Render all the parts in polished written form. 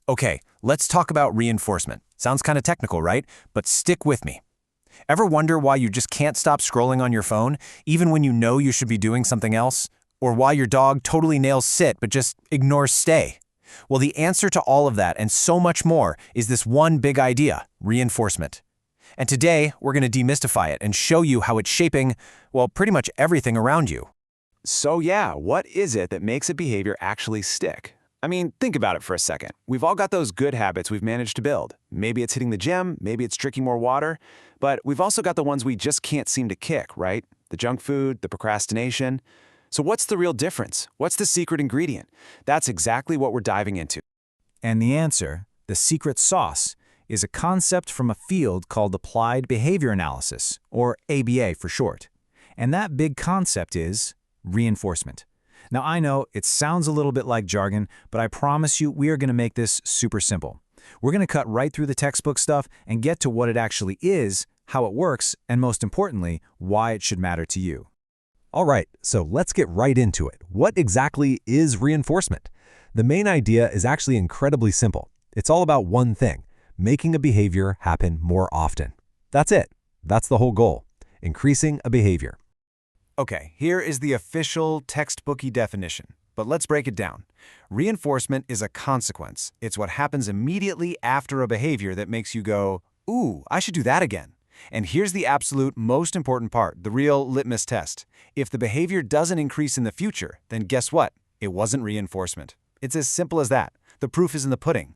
Okay, let's talk about reinforcement. Sounds kind of technical, right? But stick with me. Ever wonder why you just can't stop scrolling on your phone, even when you know you should be doing something else? Or why your dog totally nails sit but just ignores stay? Well, the answer to all of that and so much more is this one big idea, reinforcement. And today, we're going to demystify it and show you how it's shaping, well, pretty much everything around you. So yeah, what is it that makes a behavior actually stick? I mean, think about it for a second. We've all got those good habits we've managed to build. Maybe it's hitting the gym, maybe it's drinking more water, but we've also got the ones we just can't seem to kick, right? The junk food, the procrastination. So what's the real difference? What's the secret ingredient? That's exactly what we're diving into. And the answer, the secret sauce, is a concept from a field called Applied Behavior Analysis, or ABA for short. And that big concept is reinforcement. Now, I know it sounds a little bit like jargon, but I promise you we are going to make this super simple. We're going to cut right through the textbook stuff and get to what it actually is, how it works, and most importantly, why it should matter to you. All right, so let's get right into it. What exactly is reinforcement? The main idea is actually incredibly simple. It's all about one thing, making a behavior happen more often. That's it. That's the whole goal, increasing a behavior. Okay, here is the official textbooky definition, but let's break it down. Reinforcement is a consequence. It's what happens immediately after a behavior that makes you go, ooh, I should do that again. And here's the absolute most important part, the real litmus test. If the behavior doesn't increase in the future, then guess what? It wasn't reinforcement. It's as simple as that. The proof is in the pudding.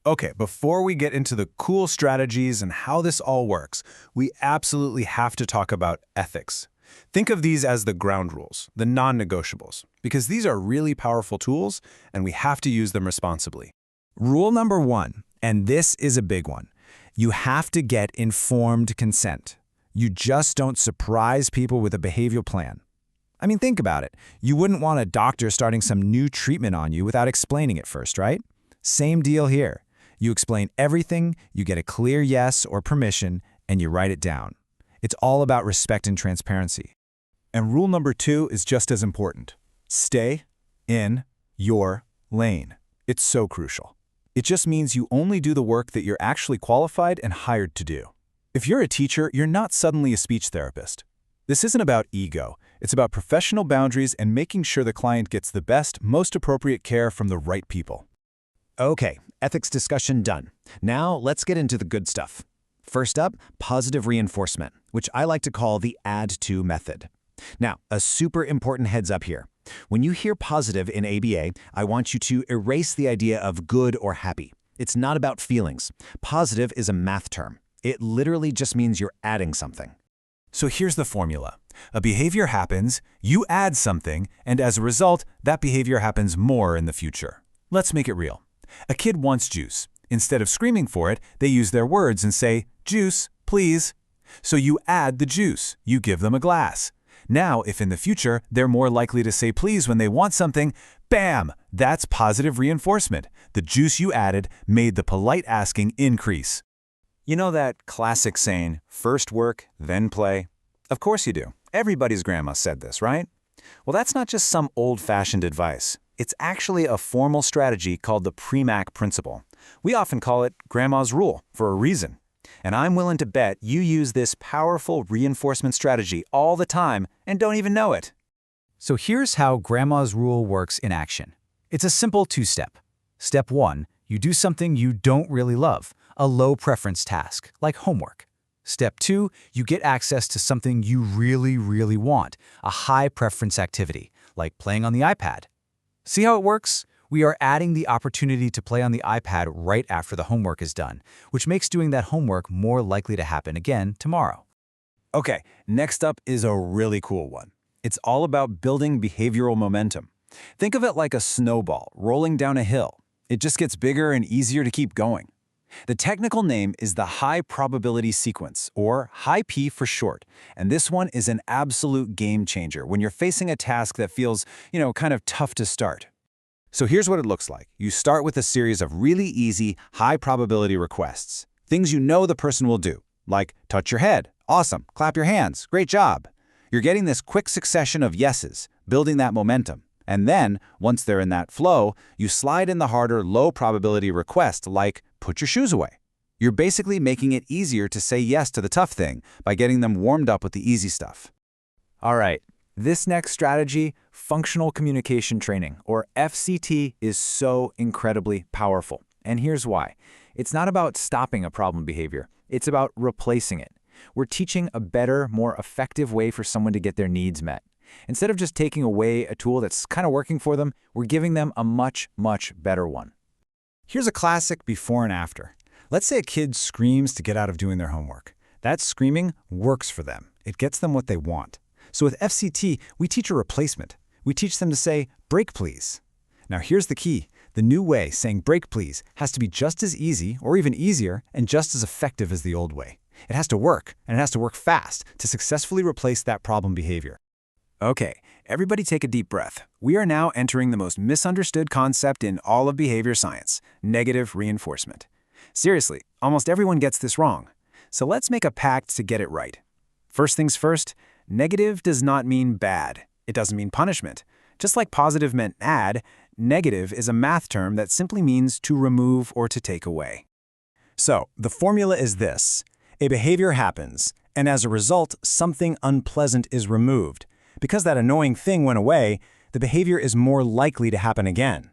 Okay, before we get into the cool strategies and how this all works, we absolutely have to talk about ethics. Think of these as the ground rules, the non-negotiables, because these are really powerful tools and we have to use them responsibly. Rule number 1, and this is a big one. You have to get informed consent. You just don't surprise people with a behavioral plan. I mean, think about it. You wouldn't want a doctor starting some new treatment on you without explaining it first, right? Same deal here. You explain everything, you get a clear yes or permission, and you write it down. It's all about respect and transparency. And rule number 2 is just as important. Stay in your lane. It's so crucial. It just means you only do the work that you're actually qualified and hired to do. If you're a teacher, you're not suddenly a speech therapist. This isn't about ego. It's about professional boundaries and making sure the client gets the best, most appropriate care from the right people. Okay, ethics discussion done. Now let's get into the good stuff. First up, positive reinforcement, which I like to call the add-to method. Now, a super important heads up here. When you hear positive in ABA, I want you to erase the idea of good or happy. It's not about feelings. Positive is a math term. It literally just means you're adding something. So here's the formula. A behavior happens, you add something, and as a result, that behavior happens more in the future. Let's make it real. A kid wants juice. Instead of screaming for it, they use their words and say, "Juice, please." So you add the juice. You give them a glass. Now, if in the future they're more likely to say please when they want something, bam! That's positive reinforcement. The juice you added made the polite asking increase. You know that classic saying, first work, then play? Of course you do. Everybody's grandma said this, right? Well, that's not just some old-fashioned advice. It's actually a formal strategy called the Premack Principle. We often call it Grandma's Rule for a reason. And I'm willing to bet you use this powerful reinforcement strategy all the time and don't even know it. So here's how Grandma's Rule works in action. It's a simple 2-step. Step 1, you do something you don't really love, a low-preference task, like homework. Step 2, you get access to something you really, really want, a high-preference activity, like playing on the iPad. See how it works? We are adding the opportunity to play on the iPad right after the homework is done, which makes doing that homework more likely to happen again tomorrow. Okay, next up is a really cool one. It's all about building behavioral momentum. Think of it like a snowball rolling down a hill. It just gets bigger and easier to keep going. The technical name is the high probability sequence, or high P for short, and this one is an absolute game changer when you're facing a task that feels, kind of tough to start. So here's what it looks like. You start with a series of really easy, high-probability requests. Things you know the person will do, like touch your head, awesome, clap your hands, great job. You're getting this quick succession of yeses, building that momentum. And then, once they're in that flow, you slide in the harder, low-probability request like, put your shoes away. You're basically making it easier to say yes to the tough thing by getting them warmed up with the easy stuff. All right, this next strategy, functional communication training, or FCT, is so incredibly powerful. And here's why. It's not about stopping a problem behavior. It's about replacing it. We're teaching a better, more effective way for someone to get their needs met. Instead of just taking away a tool that's kind of working for them, we're giving them a much, much better one. Here's a classic before and after. Let's say a kid screams to get out of doing their homework. That screaming works for them. It gets them what they want. So with FCT, we teach a replacement. We teach them to say, break please. Now here's the key. The new way, saying break please, has to be just as easy or even easier and just as effective as the old way. It has to work, and it has to work fast to successfully replace that problem behavior. Okay, everybody take a deep breath. We are now entering the most misunderstood concept in all of behavior science, negative reinforcement. Seriously, almost everyone gets this wrong. So let's make a pact to get it right. First things first, negative does not mean bad. It doesn't mean punishment. Just like positive meant add, negative is a math term that simply means to remove or to take away. So, the formula is this. A behavior happens, and as a result, something unpleasant is removed. Because that annoying thing went away, the behavior is more likely to happen again.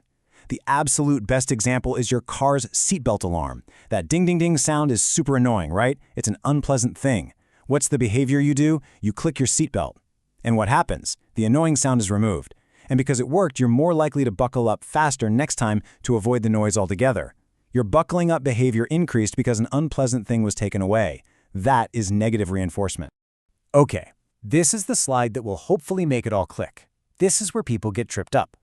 The absolute best example is your car's seatbelt alarm. That ding-ding-ding sound is super annoying, right? It's an unpleasant thing. What's the behavior you do? You click your seatbelt. And what happens? The annoying sound is removed. And because it worked, you're more likely to buckle up faster next time to avoid the noise altogether. Your buckling up behavior increased because an unpleasant thing was taken away. That is negative reinforcement. Okay, this is the slide that will hopefully make it all click. This is where people get tripped up.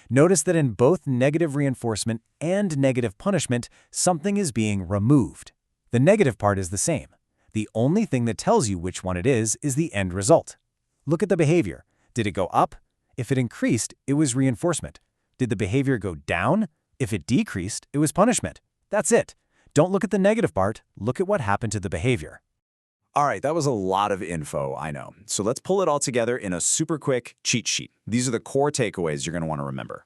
Notice that in both negative reinforcement and negative punishment, something is being removed. The negative part is the same. The only thing that tells you which one it is the end result. Look at the behavior. Did it go up? If it increased, it was reinforcement. Did the behavior go down? If it decreased, it was punishment. That's it. Don't look at the negative part. Look at what happened to the behavior. All right, that was a lot of info, I know. So let's pull it all together in a super quick cheat sheet. These are the core takeaways you're going to want to remember.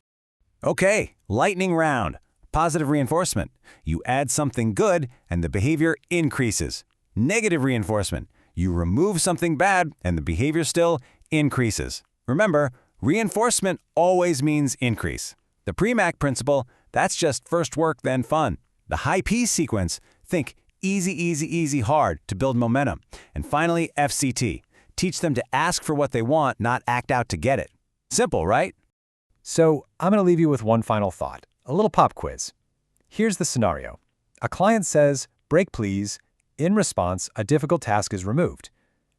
Okay, lightning round. Positive reinforcement. You add something good and the behavior increases. Negative reinforcement. You remove something bad and the behavior still increases. Remember, reinforcement always means increase. The Premack Principle, that's just first work, then fun. The high P sequence, think easy, easy, easy, hard to build momentum. And finally, FCT. Teach them to ask for what they want, not act out to get it. Simple, right? So I'm going to leave you with one final thought, a little pop quiz. Here's the scenario. A client says, break please. In response, a difficult task is removed.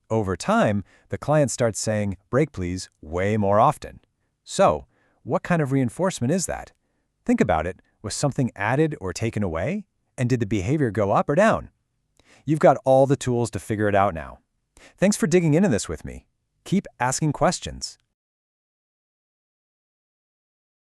Over time, the client starts saying, break please, way more often. So, what kind of reinforcement is that? Think about it. Was something added or taken away? And did the behavior go up or down? You've got all the tools to figure it out now. Thanks for digging into this with me. Keep asking questions.